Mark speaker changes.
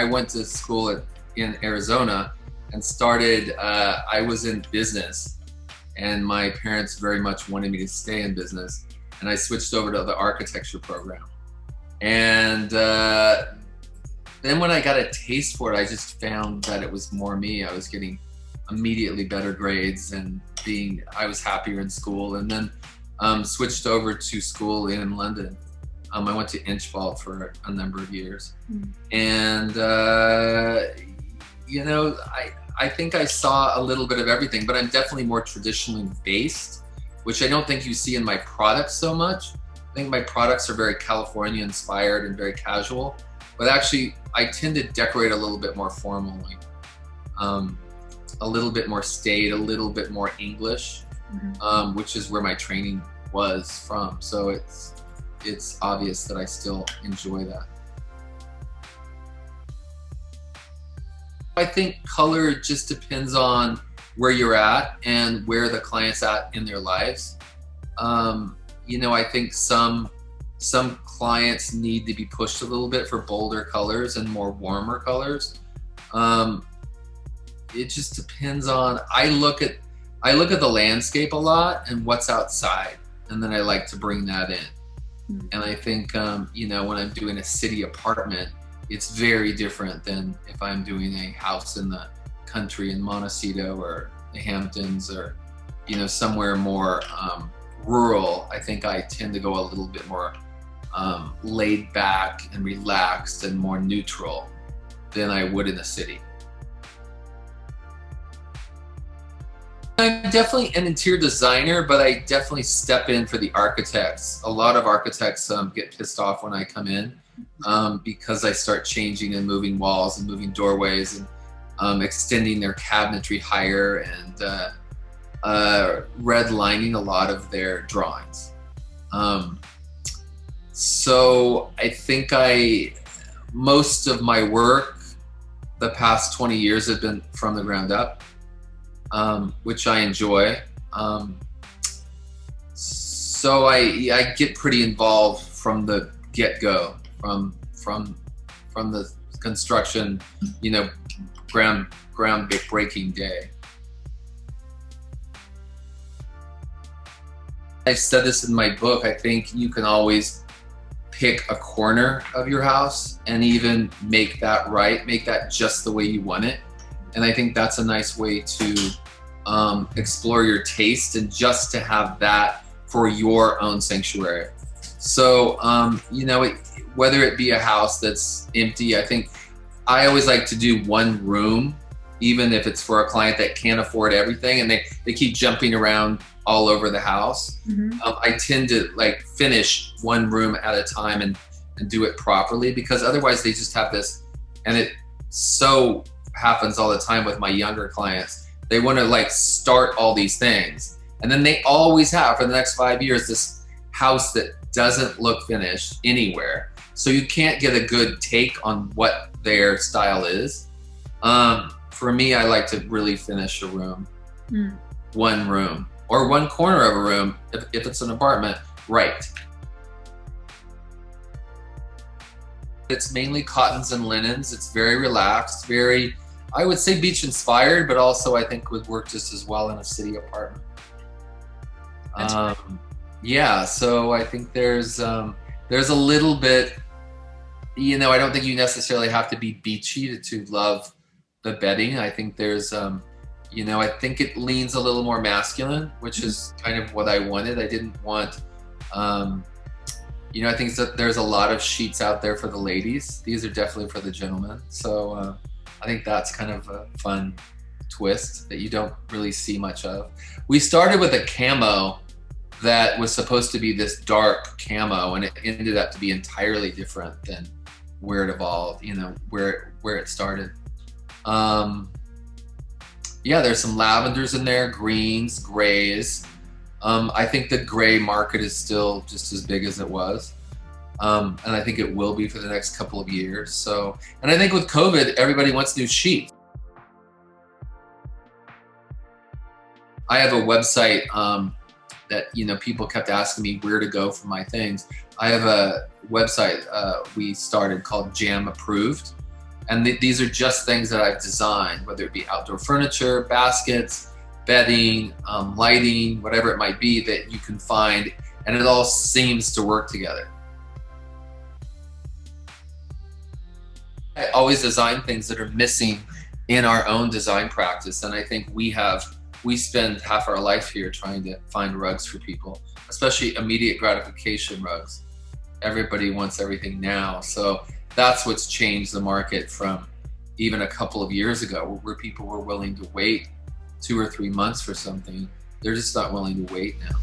Speaker 1: I went to school in Arizona and started, I was in business, and my parents very much wanted me to stay in business. And I switched over to the architecture program. And then when I got a taste for it, I just found that it was more me. I was getting immediately better grades and I was happier in school. And then switched over to school in London. I went to Inchbald for a number of years. And, you know, I think I saw a little bit of everything, but I'm definitely more traditionally based, which I don't think you see in my products so much. I think my products are very California inspired and very casual, but actually I tend to decorate a little bit more formally, a little bit more staid, a little bit more English, which is where my training was from. So it's obvious that I still enjoy that. I think color just depends on where you're at and where the client's at in their lives. You know, I think some clients need to be pushed a little bit for bolder colors and more warmer colors. It just depends on, I look at the landscape a lot and what's outside, and then I like to bring that in. And I think, you know, when I'm doing a city apartment, it's very different than if I'm doing a house in the country in Montecito or the Hamptons or, you know, somewhere more rural. I think I tend to go a little bit more laid back and relaxed and more neutral than I would in a city. I'm definitely an interior designer, but I definitely step in for the architects. A lot of architects get pissed off when I come in because I start changing and moving walls and moving doorways and extending their cabinetry higher and redlining a lot of their drawings. So I think most of my work the past 20 years have been from the ground up. Which I enjoy. So I get pretty involved from the get-go, from the construction, you know, ground breaking day. I've said this in my book. I think you can always pick a corner of your house and even make that right, make that just the way you want it. And I think that's a nice way to explore your taste and just to have that for your own sanctuary. So, you know, whether it be a house that's empty, I think I always like to do one room, even if it's for a client that can't afford everything and they keep jumping around all over the house. I tend to like finish one room at a time and do it properly, because otherwise they just have this, and it so happens all the time with my younger clients. They want to like start all these things, and then they always have for the next 5 years this house that doesn't look finished anywhere. So you can't get a good take on what their style is. For me, I like to really finish a room, one room or one corner of a room if it's an apartment, right. It's mainly cottons and linens. It's very relaxed, very, I would say beach inspired, but also I think would work just as well in a city apartment. Yeah, so I think there's a little bit, you know, I don't think you necessarily have to be beachy to love the bedding. I think there's, you know, I think it leans a little more masculine, which is kind of what I wanted. I didn't want, you know, I think that there's a lot of sheets out there for the ladies. These are definitely for the gentlemen. So I think that's kind of a fun twist that you don't really see much of. We started with a camo that was supposed to be this dark camo, and it ended up to be entirely different than where it evolved, you know, where it started. Yeah, there's some lavenders in there, greens, grays. I think the gray market is still just as big as it was. And I think it will be for the next couple of years. So, and I think with COVID, everybody wants new sheets. I have a website that, you know, people kept asking me where to go for my things. I have a website we started called Jam Approved. And these are just things that I've designed, whether it be outdoor furniture, baskets, bedding, lighting, whatever it might be that you can find, and it all seems to work together. I always design things that are missing in our own design practice, and I think we spend half our life here trying to find rugs for people, especially immediate gratification rugs. Everybody wants everything now, so that's what's changed the market from even a couple of years ago, where people were willing to wait 2 or 3 months for something. They're just not willing to wait now.